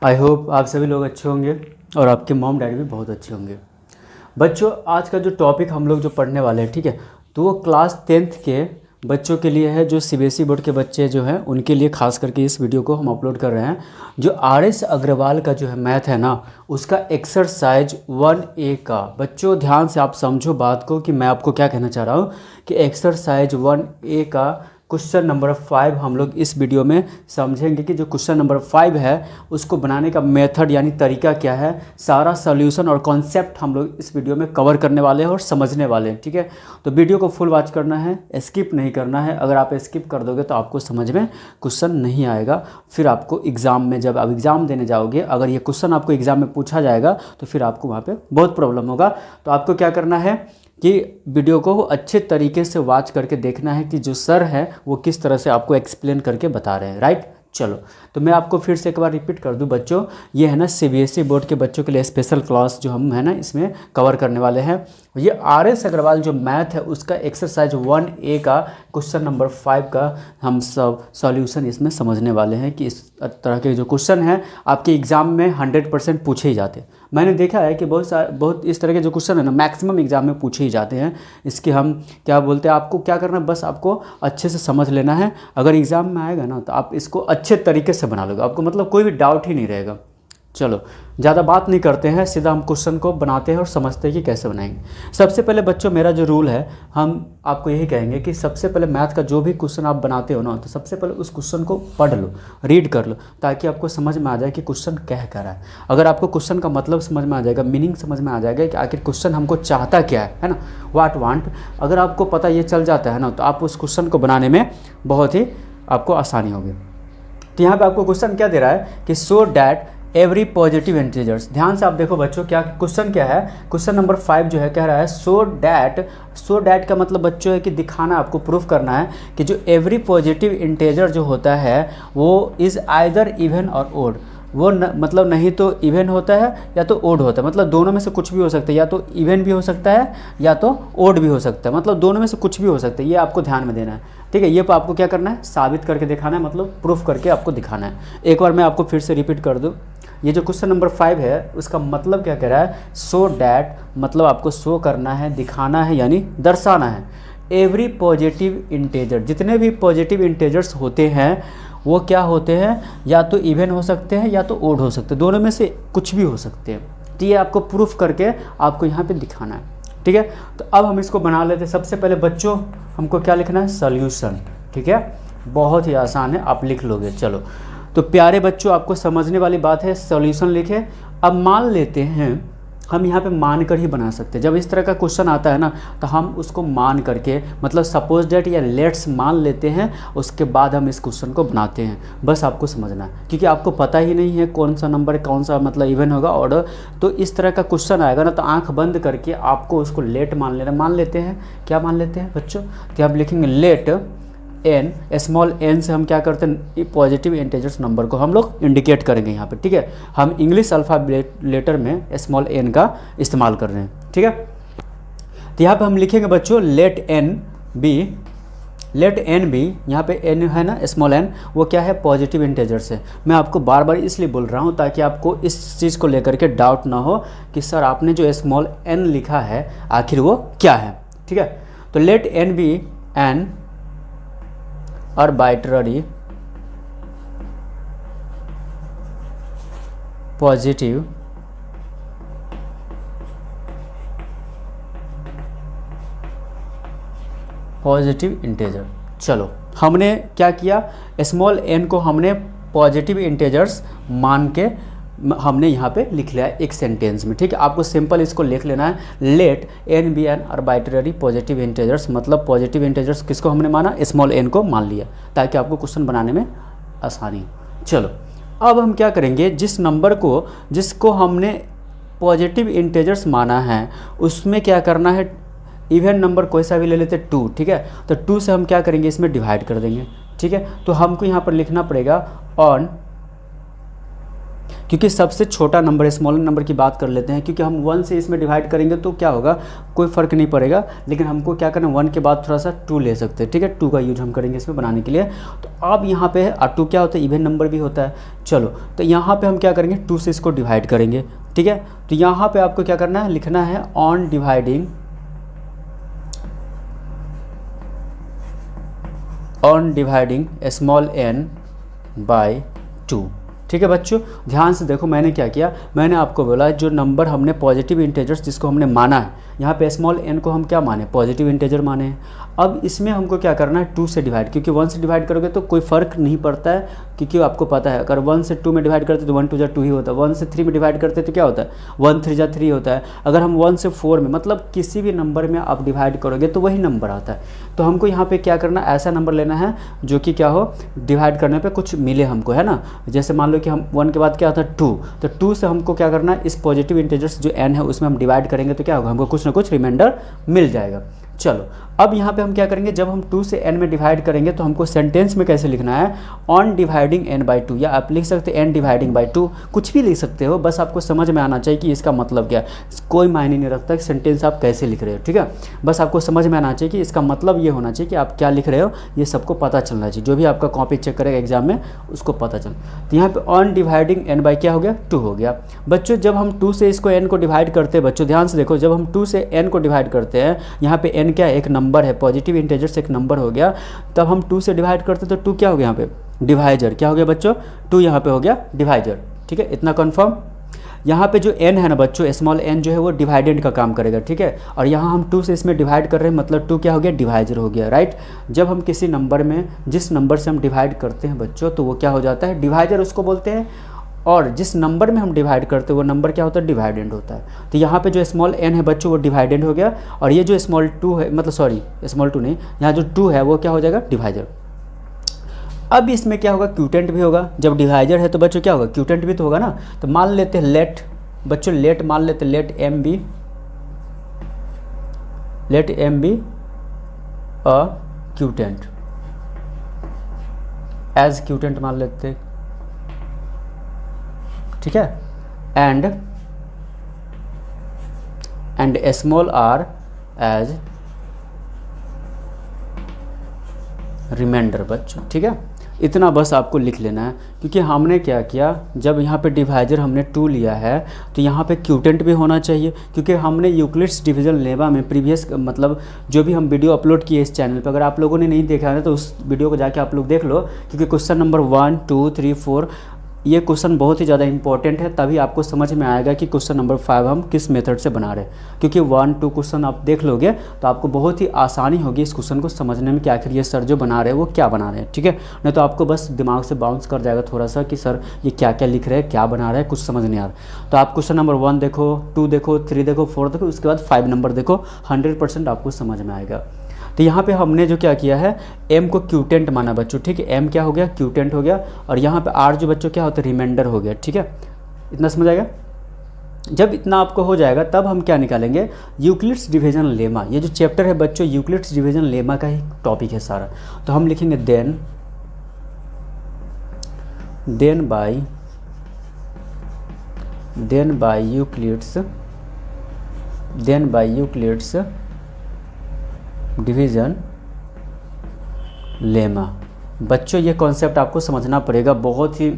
आई hope आप सभी लोग अच्छे होंगे और आपके मॉम डैडी भी बहुत अच्छे होंगे। बच्चों, आज का जो टॉपिक हम लोग जो पढ़ने वाले हैं, ठीक है, तो वो क्लास 10th के बच्चों के लिए है। जो सीबीएसई बोर्ड के बच्चे जो हैं उनके लिए खास करके इस वीडियो को हम अपलोड कर रहे हैं। जो आर.एस. अग्रवाल का जो है मैथ है ना, उसका एक्सरसाइज 1A का, बच्चों ध्यान से आप समझो बात को कि मैं आपको क्या कहना चाह रहा हूँ कि एक्सरसाइज 1A का क्वेश्चन नंबर 5 हम लोग इस वीडियो में समझेंगे कि जो क्वेश्चन नंबर 5 है उसको बनाने का मेथड यानी तरीका क्या है, सारा सॉल्यूशन और कॉन्सेप्ट हम लोग इस वीडियो में कवर करने वाले हैं और समझने वाले हैं। ठीक है, तो वीडियो को फुल वॉच करना है, स्किप नहीं करना है। अगर आप स्किप कर दोगे तो आपको समझ में क्वेश्चन नहीं आएगा। फिर आपको एग्ज़ाम में जब आप एग्ज़ाम देने जाओगे, अगर ये क्वेश्चन आपको एग्ज़ाम में पूछा जाएगा तो फिर आपको वहाँ पर बहुत प्रॉब्लम होगा। तो आपको क्या करना है कि वीडियो को अच्छे तरीके से वॉच करके देखना है कि जो सर है वो किस तरह से आपको एक्सप्लेन करके बता रहे हैं। राइट, चलो तो मैं आपको फिर से एक बार रिपीट कर दूं बच्चों, ये है ना सीबीएसई बोर्ड के बच्चों के लिए स्पेशल क्लास जो हम है ना इसमें कवर करने वाले हैं। ये आर.एस. अग्रवाल जो मैथ है उसका एक्सरसाइज 1A का क्वेश्चन नंबर 5 का हम सब सॉल्यूशन इसमें समझने वाले हैं कि इस तरह के जो क्वेश्चन हैं आपके एग्ज़ाम में 100% पूछे ही जाते हैं। मैंने देखा है कि बहुत इस तरह के जो क्वेश्चन है ना मैक्सिमम एग्ज़ाम में पूछे ही जाते हैं। इसके हम क्या बोलते हैं, आपको क्या करना है, बस आपको अच्छे से समझ लेना है। अगर एग्ज़ाम में आएगा ना तो आप इसको अच्छे तरीके से बना लोगे, आपको मतलब कोई भी डाउट ही नहीं रहेगा। चलो ज़्यादा बात नहीं करते हैं, सीधा हम क्वेश्चन को बनाते हैं और समझते हैं कि कैसे बनाएंगे। सबसे पहले बच्चों मेरा जो रूल है, हम आपको यही कहेंगे कि सबसे पहले मैथ का जो भी क्वेश्चन आप बनाते हो ना, तो सबसे पहले उस क्वेश्चन को पढ़ लो, रीड कर लो, ताकि आपको समझ में आ जाए कि क्वेश्चन कह कर रहा है। अगर आपको क्वेश्चन का मतलब समझ में आ जाएगा, मीनिंग समझ में आ जाएगा कि आखिर क्वेश्चन हमको चाहता क्या है ना, व्हाट वांट, अगर आपको पता ये चल जाता है ना, तो आप उस क्वेश्चन को बनाने में बहुत ही आपको आसानी होगी। तो यहाँ पे आपको क्वेश्चन क्या दे रहा है कि so that every positive integers. ध्यान से आप देखो बच्चों, क्या क्वेश्चन क्या है, क्वेश्चन नंबर 5 जो है कह रहा है सो डैट का मतलब बच्चों है कि दिखाना, आपको प्रूफ करना है कि जो एवरी पॉजिटिव इंटीजर जो होता है वो is either even or odd. वो मतलब नहीं तो इवन होता है या तो ओड होता है, मतलब दोनों में से कुछ भी हो सकता है, या तो इवन भी हो सकता है या तो ओड भी हो सकता है, मतलब दोनों में से कुछ भी हो सकता है। ये आपको ध्यान में देना है, ठीक है। ये आपको क्या करना है, साबित करके दिखाना है, मतलब प्रूफ करके आपको दिखाना है। एक बार मैं आपको फिर से रिपीट कर दूँ, ये जो क्वेश्चन नंबर 5 है उसका मतलब क्या कह रहा है, सो डैट मतलब आपको शो करना है, दिखाना है, यानी दर्शाना है। एवरी पॉजिटिव इंटीजर, जितने भी पॉजिटिव इंटीजर्स होते हैं वो क्या होते हैं, या तो इवन हो सकते हैं या तो ओड हो सकते हैं, दोनों में से कुछ भी हो सकते हैं। तो ये आपको प्रूफ करके आपको यहाँ पे दिखाना है, ठीक है। तो अब हम इसको बना लेते हैं। सबसे पहले बच्चों हमको क्या लिखना है, सॉल्यूशन, ठीक है, बहुत ही आसान है, आप लिख लोगे। चलो तो प्यारे बच्चों, आपको समझने वाली बात है, सॉल्यूशन लिखे। अब मान लेते हैं, हम यहाँ पे मान कर ही बना सकते हैं। जब इस तरह का क्वेश्चन आता है ना तो हम उसको मान करके, मतलब सपोज डेट या लेट्स मान लेते हैं, उसके बाद हम इस क्वेश्चन को बनाते हैं। बस आपको समझना है, क्योंकि आपको पता ही नहीं है कौन सा नंबर कौन सा मतलब इवन होगा ऑर्डर। तो इस तरह का क्वेश्चन आएगा ना तो आंख बंद करके आपको उसको लेट मान लेना। मान लेते हैं, क्या मान लेते हैं बच्चों, तो आप लिखेंगे लेट एन, स्मॉल एन से हम क्या करते हैं, पॉजिटिव इंटीजर्स नंबर को हम लोग इंडिकेट करेंगे यहाँ पे, ठीक है। हम इंग्लिश अल्फ़ाबेट लेटर में स्मॉल एन का इस्तेमाल कर रहे हैं, ठीक है। तो यहाँ पे हम लिखेंगे बच्चों लेट एन बी, यहाँ पे एन है ना स्मॉल एन, वो क्या है, पॉजिटिव इंटीजर्स है। मैं आपको बार बार इसलिए बोल रहा हूँ ताकि आपको इस चीज़ को लेकर के डाउट ना हो कि सर आपने जो स्मॉल एन लिखा है आखिर वो क्या है, ठीक है। तो let n be an arbitrary positive integer. चलो हमने क्या किया, स्मॉल एन को हमने पॉजिटिव इंटीजर्स मान के हमने यहाँ पे लिख लिया है एक सेंटेंस में, ठीक है। आपको सिंपल इसको लिख लेना है, let n be an arbitrary positive integers, मतलब पॉजिटिव इंटीजर्स किसको हमने माना, स्मॉल एन को मान लिया, ताकि आपको क्वेश्चन बनाने में आसानी हो। चलो अब हम क्या करेंगे, जिस नंबर को जिसको हमने पॉजिटिव इंटीजर्स माना है उसमें क्या करना है, इवन नंबर कोई सा भी ले लेते 2, ठीक है। तो 2 से हम क्या करेंगे, इसमें डिवाइड कर देंगे, ठीक है। तो हमको यहाँ पर लिखना पड़ेगा ऑन, क्योंकि सबसे छोटा नंबर स्मॉलर नंबर की बात कर लेते हैं, क्योंकि हम 1 से इसमें डिवाइड करेंगे तो क्या होगा, कोई फ़र्क नहीं पड़ेगा, लेकिन हमको क्या करना है 1 के बाद थोड़ा सा 2 ले सकते हैं, ठीक है, 2 का यूज हम करेंगे इसमें बनाने के लिए। तो अब यहाँ पे है 2 क्या होता है, इवन नंबर भी होता है। चलो तो यहाँ पे हम क्या करेंगे, 2 से इसको डिवाइड करेंगे, ठीक है। तो यहाँ पे आपको क्या करना है, लिखना है on dividing small n by 2, ठीक है बच्चों। ध्यान से देखो, मैंने क्या किया, मैंने आपको बोला जो नंबर हमने पॉजिटिव इंटेजर्स जिसको हमने माना है, यहाँ पे स्मॉल n को हम क्या माने, पॉजिटिव इंटेजर माने हैं। अब इसमें हमको क्या करना है, 2 से डिवाइड, क्योंकि 1 से डिवाइड करोगे तो कोई फ़र्क नहीं पड़ता है, क्योंकि आपको पता है अगर 1 से 2 में डिवाइड करते तो 1 2 जा 2 ही होता है, 1 से 3 में डिवाइड करते तो क्या होता है, 1 3 जा 3 होता है। अगर हम 1 से 4 में, मतलब किसी भी नंबर में आप डिवाइड करोगे तो वही नंबर आता है। तो हमको यहाँ पे क्या करना, ऐसा नंबर लेना है जो कि क्या हो, डिवाइड करने पे कुछ मिले हमको, है ना। जैसे मान लो कि हम 1 के बाद क्या आता है 2, तो 2 से हमको क्या करना है, इस पॉजिटिव इंटीजर्स जो n है उसमें हम डिवाइड करेंगे तो क्या होगा, हमको कुछ ना कुछ रिमाइंडर मिल जाएगा। चलो अब यहाँ पे हम क्या करेंगे, जब हम 2 से n में डिवाइड करेंगे तो हमको सेंटेंस में कैसे लिखना है, ऑन डिवाइडिंग n बाई 2, या आप लिख सकते हैं n डिवाइडिंग बाई 2, कुछ भी लिख सकते हो, बस आपको समझ में आना चाहिए कि इसका मतलब क्या है। कोई मायने नहीं रखता कि सेंटेंस आप कैसे लिख रहे हो, ठीक है, बस आपको समझ में आना चाहिए कि इसका मतलब ये होना चाहिए कि आप क्या लिख रहे हो, ये सबको पता चलना चाहिए। जो भी आपका कॉपी चेक करेगा एग्जाम में उसको पता चल। तो यहाँ पे ऑन डिवाइडिंग n बाई क्या हो गया, 2 हो गया। बच्चों जब हम 2 से इसको n को डिवाइड करते हैं, बच्चों ध्यान से देखो, जब हम 2 से n को डिवाइड करते हैं, यहाँ पे n क्या है, एक नंबर है, पॉजिटिव इंटीजर एक नंबर हो गया, तब हम 2 से डिवाइड करते तो 2 क्या हो गया, यहाँ पे डिवाइजर क्या हो गया बच्चों, 2 यहाँ पे हो गया डिवाइजर, ठीक है, इतना कंफर्म। यहाँ पे जो n है ना बच्चों, स्मॉल n जो है वो डिवाइडेंड का काम करेगा, ठीक है, और यहाँ हम 2 से इसमें डिवाइड कर रहे हैं, मतलब 2 क्या हो गया, डिवाइजर हो गया, राइट। जब हम किसी नंबर में जिस नंबर से हम डिवाइड करते हैं बच्चों, तो वो क्या हो जाता है, डिवाइजर उसको बोलते हैं, और जिस नंबर में हम डिवाइड करते हैं वो नंबर क्या होता है, डिवाइडेंड होता है। तो यहाँ पे जो स्मॉल n है बच्चों वो डिवाइडेंड हो गया, और ये जो स्मॉल 2 है, मतलब सॉरी स्मॉल 2 नहीं, यहाँ जो 2 है वो क्या हो जाएगा, डिवाइजर। अब इसमें क्या होगा, क्यूटेंट भी होगा, जब डिवाइजर है तो बच्चों क्या होगा, क्यूटेंट भी तो होगा ना। तो मान लेते हैं लेट, बच्चों लेट मान लेते हैं, let m be a quotient, as quotient मान लेते हैं, ठीक है, and small r as remainder बच्चों, ठीक है। इतना बस आपको लिख लेना है, क्योंकि हमने क्या किया, जब यहाँ पे डिवाइजर हमने 2 लिया है तो यहाँ पे क्यूटेंट भी होना चाहिए, क्योंकि हमने यूक्लिड्स डिवीजन लेमा में प्रीवियस, मतलब जो भी हम वीडियो अपलोड किए इस चैनल पर, अगर आप लोगों ने नहीं देखा है तो उस वीडियो को जाके आप लोग देख लो, क्योंकि क्वेश्चन नंबर 1 2 3 4 ये क्वेश्चन बहुत ही ज़्यादा इंपॉर्टेंट है, तभी आपको समझ में आएगा कि क्वेश्चन नंबर 5 हम किस मेथड से बना रहे हैं। क्योंकि 1 2 क्वेश्चन आप देख लोगे तो आपको बहुत ही आसानी होगी इस क्वेश्चन को समझने में कि आखिर ये सर जो बना रहे हैं वो क्या बना रहे हैं, ठीक है। नहीं तो आपको बस दिमाग से बाउंस कर जाएगा थोड़ा सा कि सर ये क्या क्या लिख रहे हैं, क्या बना रहे हैं, कुछ समझ नहीं आ रहा। तो आप क्वेश्चन नंबर 1 देखो, 2 देखो, 3 देखो, 4 देखो, उसके बाद 5 नंबर देखो, 100% आपको समझ में आएगा। तो यहाँ पे हमने जो क्या किया है, m को क्यूटेंट माना बच्चों, ठीक है, m क्या हो गया, क्यूटेंट हो गया, और यहाँ पे r जो बच्चों क्या होता है, रिमाइंडर हो गया, ठीक है। इतना समझ आएगा। जब इतना आपको हो जाएगा तब हम क्या निकालेंगे, यूक्लिड्स डिवीजन लेमा। ये जो चैप्टर है बच्चों यूक्लिड्स डिवीजन लेमा का ही टॉपिक है सारा। तो हम लिखेंगे then by Euclid's division lemma. बच्चों ये कॉन्सेप्ट आपको समझना पड़ेगा, बहुत ही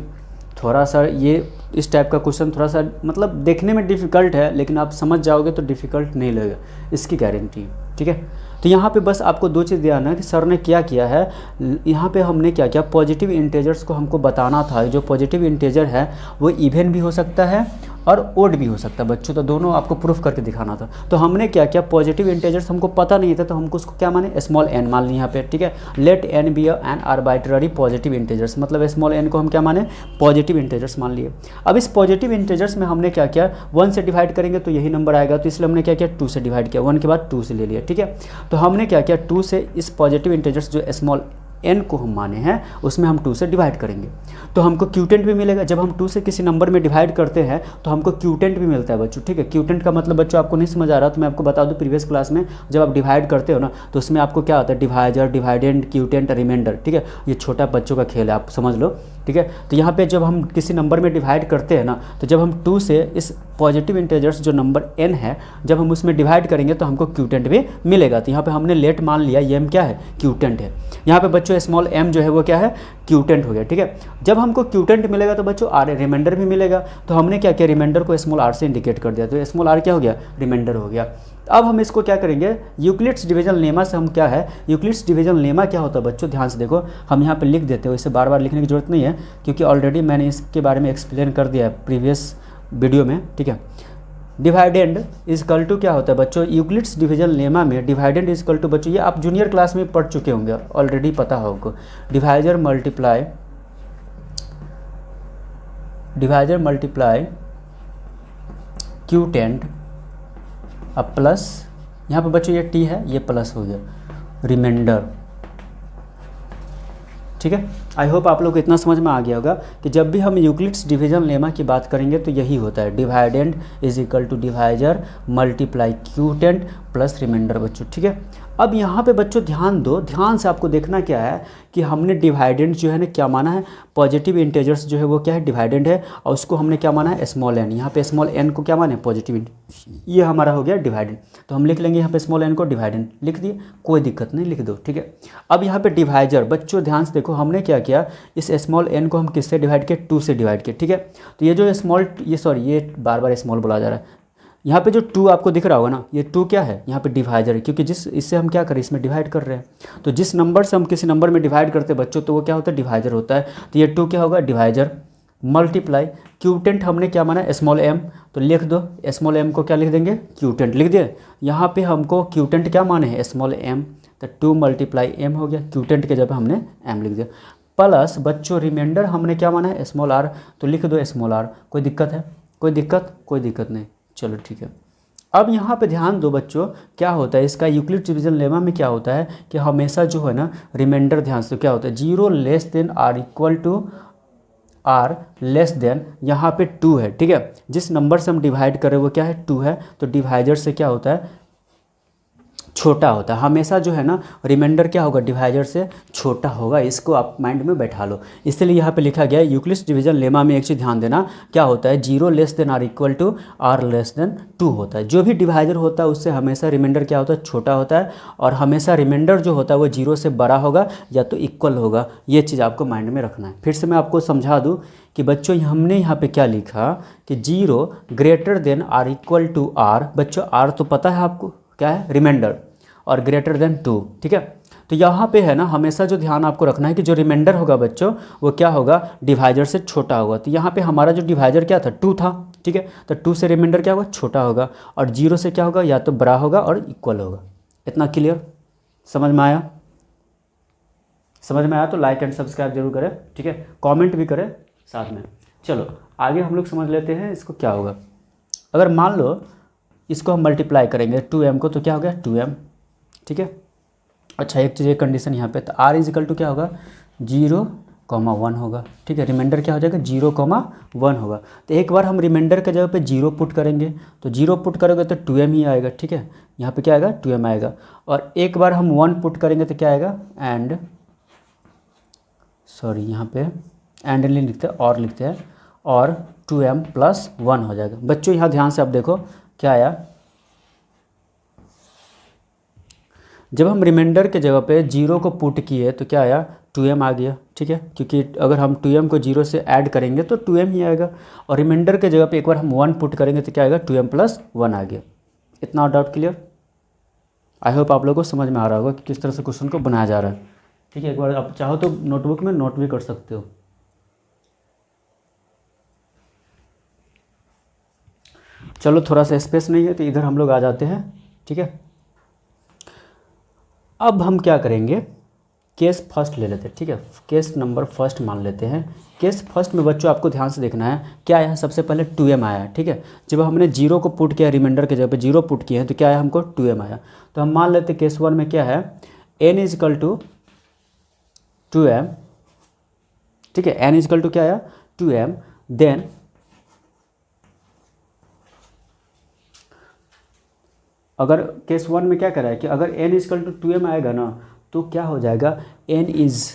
थोड़ा सा ये इस टाइप का क्वेश्चन थोड़ा सा मतलब देखने में डिफ़िकल्ट है, लेकिन आप समझ जाओगे तो डिफ़िकल्ट नहीं लगेगा, इसकी गारंटी, ठीक है। तो यहाँ पे बस आपको 2 चीज़ ध्यान है कि सर ने क्या किया है, यहाँ पे हमने क्या किया, पॉजिटिव इंटीजर्स को हमको बताना था, जो पॉजिटिव इंटीजर है वो इवन भी हो सकता है और ओड भी हो सकता है बच्चों, तो दोनों आपको प्रूफ करके दिखाना था। तो हमने क्या किया, पॉजिटिव इंटीजर्स हमको पता नहीं था तो हमको उसको क्या माने, स्मॉल n मान लिया यहाँ पे, ठीक है। Let n be an arbitrary positive integers, मतलब स्मॉल n को हम क्या माने, पॉजिटिव इंटीजर्स मान लिए। अब इस पॉजिटिव इंटीजर्स में हमने क्या किया, 1 से डिवाइड करेंगे तो यही नंबर आएगा, तो इसलिए हमने क्या किया, 2 से डिवाइड किया, 1 के बाद 2 से ले लिया, ठीक है। तो हमने क्या किया, 2 से इस पॉजिटिव इंटीजर्स जो स्मॉल n को हम माने हैं उसमें हम 2 से डिवाइड करेंगे तो हमको क्यूटेंट भी मिलेगा। जब हम 2 से किसी नंबर में डिवाइड करते हैं तो हमको क्यूटेंट भी मिलता है बच्चों, ठीक है। क्यूटेंट का मतलब बच्चों आपको नहीं समझ आ रहा तो मैं आपको बता दूं, प्रीवियस क्लास में जब आप डिवाइड करते हो ना तो उसमें आपको क्या होता है, डिवाइजर, डिवाइडेंड, क्यूटेंट, रिमाइंडर, ठीक है। ये छोटा बच्चों का खेल है, आप समझ लो। ठीक है। तो यहाँ पे जब हम किसी नंबर में डिवाइड करते हैं ना, तो जब हम 2 से इस पॉजिटिव इंटीजर्स जो नंबर n है, जब हम उसमें डिवाइड करेंगे तो हमको क्यूटेंट भी मिलेगा। तो यहाँ पे हमने लेट मान लिया ये m क्या है, क्यूटेंट है। यहाँ पे बच्चों स्मॉल m जो है वो क्या है, क्यूटेंट हो गया, ठीक है। जब हमको क्यूटेंट मिलेगा तो बच्चों आर रिमाइंडर भी मिलेगा। तो हमने क्या किया, रिमाइंडर को स्मॉल r से इंडिकेट कर दिया, तो स्मॉल r क्या हो गया, रिमाइंडर हो गया। अब हम इसको क्या करेंगे, यूक्लिड्स डिवीजन लेमा से हम क्या है, यूक्लिड्स डिवीजन लेमा क्या होता है बच्चों, ध्यान से देखो, हम यहाँ पे लिख देते हो, इसे बार बार लिखने की जरूरत नहीं है क्योंकि ऑलरेडी मैंने इसके बारे में एक्सप्लेन कर दिया है प्रीवियस वीडियो में, ठीक है। डिवाइडेंड इजकल टू क्या होता है बच्चों, यूक्लिड्स डिवीजन लेमा में डिवाइडेंड इजकल टू बच्चों, ये आप जूनियर क्लास में पढ़ चुके होंगे, ऑलरेडी पता हो आपको। डिवाइजर मल्टीप्लाई क्यूटेंट अब प्लस, यहाँ पे बच्चों ये t है, ये प्लस हो गया रिमाइंडर, ठीक है। आई होप आप लोग को इतना समझ में आ गया होगा कि जब भी हम यूक्लिड्स डिवीजन लेमा की बात करेंगे तो यही होता है, dividend is equal to divisor multiply quotient plus remainder बच्चों, ठीक है। अब यहाँ पे बच्चों ध्यान दो, ध्यान से आपको देखना क्या है कि हमने डिवाइडेंड जो है ना क्या माना है, पॉजिटिव इंटीजर्स जो है वो क्या है, डिवाइडेंड है, और उसको हमने क्या माना है, स्मॉल n। यहाँ पे स्मॉल n को क्या माने, पॉजिटिव, ये हमारा हो गया डिवाइडेंड। तो हम लिख लेंगे यहाँ पे स्मॉल n को डिवाइडेंड लिख दिए, कोई दिक्कत नहीं, लिख दो, ठीक है। अब यहाँ पे डिवाइजर बच्चों ध्यान से देखो, हमने क्या किया, इस स्मॉल n को हम किससे डिवाइड किए, 2 से डिवाइड किए, ठीक है। तो ये जो स्मॉल, ये बार बार स्मॉल बोला जा रहा है, यहाँ पे जो 2 आपको दिख रहा होगा ना, ये 2 क्या है, यहाँ पे डिवाइजर है, क्योंकि इससे हम क्या करें, इसमें डिवाइड कर रहे हैं। तो जिस नंबर से हम किसी नंबर में डिवाइड करते हैं बच्चों, तो वो क्या होता है, डिवाइजर होता है। तो ये 2 क्या होगा, डिवाइजर मल्टीप्लाई क्यूटेंट, हमने क्या माना, स्मॉल m, तो लिख दो स्मॉल m को क्या लिख देंगे, क्यूटेंट लिख दिए। यहाँ पे हमको क्यूटेंट क्या माने हैं, स्मॉल m, तो 2 मल्टीप्लाई m हो गया, क्यूटेंट के जगह हमने m लिख दिया। प्लस बच्चों रिमाइंडर हमने क्या माना है, स्मॉल r, तो लिख दो स्मॉल r। कोई दिक्कत है, कोई दिक्कत नहीं, चलो ठीक है। अब यहाँ पे ध्यान दो बच्चों, क्या होता है इसका यूक्लिड डिवीजन लेमा में क्या होता है कि हमेशा जो है ना रिमाइंडर, ध्यान से क्या होता है, 0 less than r equal to r less than, यहाँ पे 2 है, ठीक है। जिस नंबर से हम डिवाइड कर रहे हैं वो क्या है, 2 है, तो डिवाइजर से क्या होता है, छोटा होता है। हमेशा जो है ना रिमाइंडर क्या होगा, डिवाइजर से छोटा होगा, इसको आप माइंड में बैठा लो। इसलिए यहाँ पे लिखा गया है यूक्लिड्स डिवीजन लेमा में एक चीज़ ध्यान देना, क्या होता है, 0 less than r equal to r less than 2 होता है। जो भी डिवाइजर होता है उससे हमेशा रिमाइंडर क्या होता है, छोटा होता है, और हमेशा रिमाइंडर जो होता है वो 0 से बड़ा होगा या तो इक्वल होगा। ये चीज़ आपको माइंड में रखना है। फिर से मैं आपको समझा दूँ कि बच्चों हमने यहाँ पे क्या लिखा कि 0 greater than r equal to r, बच्चों आर तो पता है आपको क्या है, रिमाइंडर, और ग्रेटर देन 2, ठीक है। तो यहाँ पे है ना हमेशा जो ध्यान आपको रखना है कि जो रिमाइंडर होगा बच्चों वो क्या होगा, डिवाइजर से छोटा होगा। तो यहाँ पे हमारा जो डिवाइजर क्या था, 2 था, ठीक है। तो 2 से रिमाइंडर क्या होगा, छोटा होगा, और 0 से क्या होगा, या तो बड़ा होगा और इक्वल होगा। इतना क्लियर, समझ में आया? समझ में आया तो लाइक एंड सब्सक्राइब जरूर करें, ठीक है। कॉमेंट भी करें साथ में। चलो आगे हम लोग समझ लेते हैं इसको क्या होगा। अगर मान लो इसको हम मल्टीप्लाई करेंगे 2m को, तो क्या हो गया, 2m, ठीक है। अच्छा एक चीज़, एक कंडीशन यहाँ पे, तो r इज इक्वल टू क्या होगा, 0,1 होगा, ठीक है। रिमाइंडर क्या हो जाएगा, 0,1 होगा। तो एक बार हम रिमाइंडर के जगह पे 0 पुट करेंगे, तो 0 पुट करोगे तो 2m ही आएगा, ठीक है। यहाँ पे क्या आएगा, 2m आएगा। और एक बार हम 1 पुट करेंगे तो क्या आएगा, एंड सॉरी यहाँ पे एंड नहीं लिखते, और लिखते हैं, और 2m प्लस 1 हो जाएगा। बच्चों यहाँ ध्यान से आप देखो क्या आया, जब हम रिमाइंडर के जगह पे 0 को पुट किए तो क्या आया, 2m आ गया, ठीक है। क्योंकि अगर हम 2m को 0 से ऐड करेंगे तो 2m ही आएगा, और रिमाइंडर के जगह पे एक बार हम 1 पुट करेंगे तो क्या आएगा, 2m प्लस 1 आ गया। इतना डाउट क्लियर? आई होप आप लोगों को समझ में आ रहा होगा कि किस तरह से क्वेश्चन को बनाया जा रहा है, ठीक है। एक बार आप चाहो तो नोटबुक में नोट भी कर सकते हो। चलो थोड़ा सा स्पेस नहीं है तो इधर हम लोग आ जाते हैं, ठीक है। अब हम क्या करेंगे, केस फर्स्ट ले लेते हैं, ठीक है। केस नंबर फर्स्ट मान लेते हैं। केस फर्स्ट में बच्चों आपको ध्यान से देखना है क्या आया, सबसे पहले 2m आया, ठीक है। जब हमने 0 को पुट किया, रिमाइंडर के जगह पे 0 पुट किए हैं तो क्या आया, हमको 2m आया। तो हम मान लेते हैं केस 1 में क्या है, n is equal to 2m, ठीक है। n इज इक्वल टू क्या आया, 2m। देन अगर केस 1 में क्या करा है कि अगर n इजकल टू 2m आएगा ना तो क्या हो जाएगा, n इज़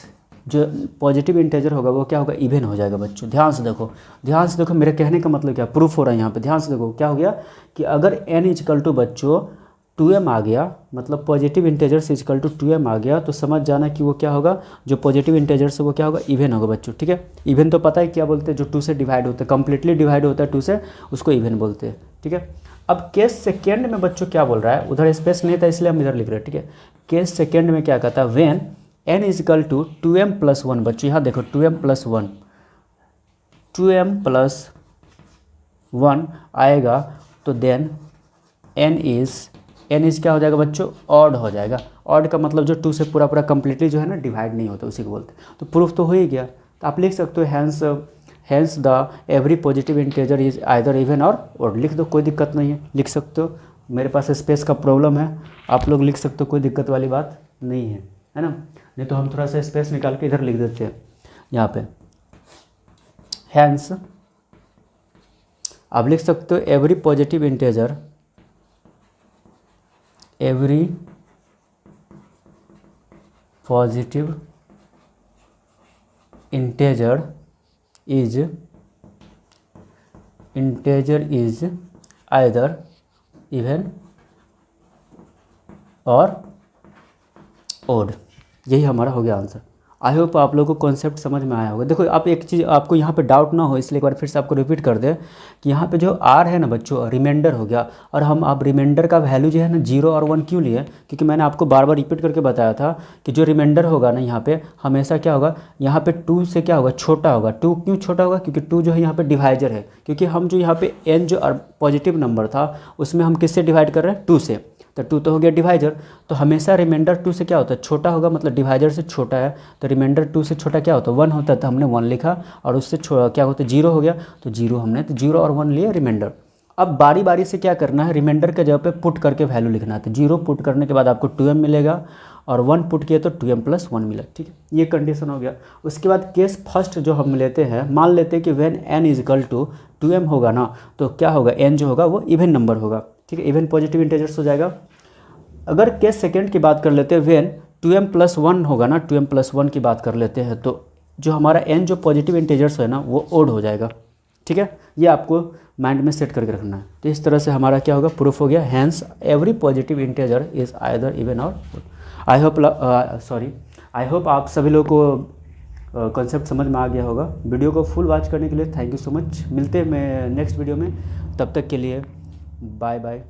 जो पॉजिटिव इंटीजर होगा वो क्या होगा, इवन हो जाएगा बच्चों। ध्यान से देखो, मेरे कहने का मतलब क्या, प्रूफ हो रहा है यहाँ पे। ध्यान से देखो क्या हो गया कि अगर n इजकल टू बच्चों 2m आ गया, मतलब पॉजिटिव इंटीजर से इजकल टू 2m आ गया, तो समझ जाना कि वो क्या होगा, जो पॉजिटिव इंटीजर से वो क्या होगा, इवन होगा बच्चों। ठीक है, इवन तो पता है क्या बोलते हैं, जो 2 से डिवाइड होता है, कंप्लीटली डिवाइड होता है 2 से, उसको इवन बोलते हैं। ठीक है, अब केस सेकेंड में बच्चों क्या बोल रहा है, उधर स्पेस नहीं था इसलिए हम इधर लिख रहे हैं। ठीक है, केस सेकेंड में क्या कहता है, when n equal to 2m plus 1। बच्चों यहाँ देखो 2m प्लस 1 आएगा, तो देन n इज क्या हो जाएगा बच्चों, ऑड हो जाएगा। ऑड का मतलब जो 2 से पूरा कंप्लीटली जो है ना डिवाइड नहीं होता, उसी को बोलते हैं। तो प्रूफ तो हो ही गया। तो आप लिख सकते हो hence the every positive integer is either even or odd. लिख दो, कोई दिक्कत नहीं है, लिख सकते हो। मेरे पास स्पेस का प्रॉब्लम है, आप लोग लिख सकते हो, कोई दिक्कत वाली बात नहीं है ना। नहीं तो हम थोड़ा सा स्पेस निकाल के इधर लिख देते हैं यहाँ पे। हैंस आप लिख सकते हो every positive integer is either even or odd. यही हमारा हो गया आंसर। आई होप आप लोगों को कॉन्सेप्ट समझ में आया होगा। देखो आप एक चीज़ आपको यहाँ पे डाउट ना हो, इसलिए एक बार फिर से आपको रिपीट कर दें कि यहाँ पे जो आर है ना बच्चों, रिमाइंडर हो गया। और हम आप रिमाइंडर का वैल्यू जो है ना 0 और 1 क्यों लिए, क्योंकि मैंने आपको बार बार रिपीट करके बताया था कि जो रिमाइंडर होगा ना यहाँ पे हमेशा क्या होगा, यहाँ पे 2 से क्या होगा, छोटा होगा। 2 क्यों छोटा होगा, क्योंकि 2 जो है यहाँ पे डिवाइजर है। क्योंकि हम जो यहाँ पे n जो पॉजिटिव नंबर था उसमें हम किससे डिवाइड कर रहे हैं, 2 से। तो 2 तो हो गया डिवाइजर, तो हमेशा रिमाइंडर 2 से क्या होता है, छोटा होगा, मतलब डिवाइजर से छोटा है। तो रिमाइंडर 2 से छोटा क्या होता है, 1 होता है, तो हमने 1 लिखा। और उससे क्या होता है, 0 हो गया, तो 0 हमने, तो 0 और 1 लिए रिमाइंडर। अब बारी बारी से क्या करना है, रिमाइंडर के जगह पे पुट करके वैल्यू लिखना है। तो 0 पुट करने के बाद आपको 2m मिलेगा, और 1 पुट किया तो 2m प्लस 1 मिला। ठीक है, ये कंडीशन हो गया। उसके बाद केस फर्स्ट जो हम लेते हैं, मान लेते हैं कि when n equal to 2m होगा ना, तो क्या होगा, n जो होगा वो इवन नंबर होगा। ठीक है, इवन पॉजिटिव इंटीजर्स हो जाएगा। अगर केस सेकेंड की बात कर लेते हैं, व्हेन 2m प्लस 1 होगा ना, 2m प्लस 1 की बात कर लेते हैं, तो जो हमारा n जो पॉजिटिव इंटीजर्स है ना वो ओड हो जाएगा। ठीक है, ये आपको माइंड में सेट करके रखना है। तो इस तरह से हमारा क्या होगा, प्रूफ हो गया, hence every positive integer is either even or odd. I hope आप सभी लोगों को कॉन्सेप्ट समझ में आ गया होगा। वीडियो को फुल वॉच करने के लिए थैंक यू सो मच। मिलते हैं मैं नेक्स्ट वीडियो में, तब तक के लिए बाय बाय।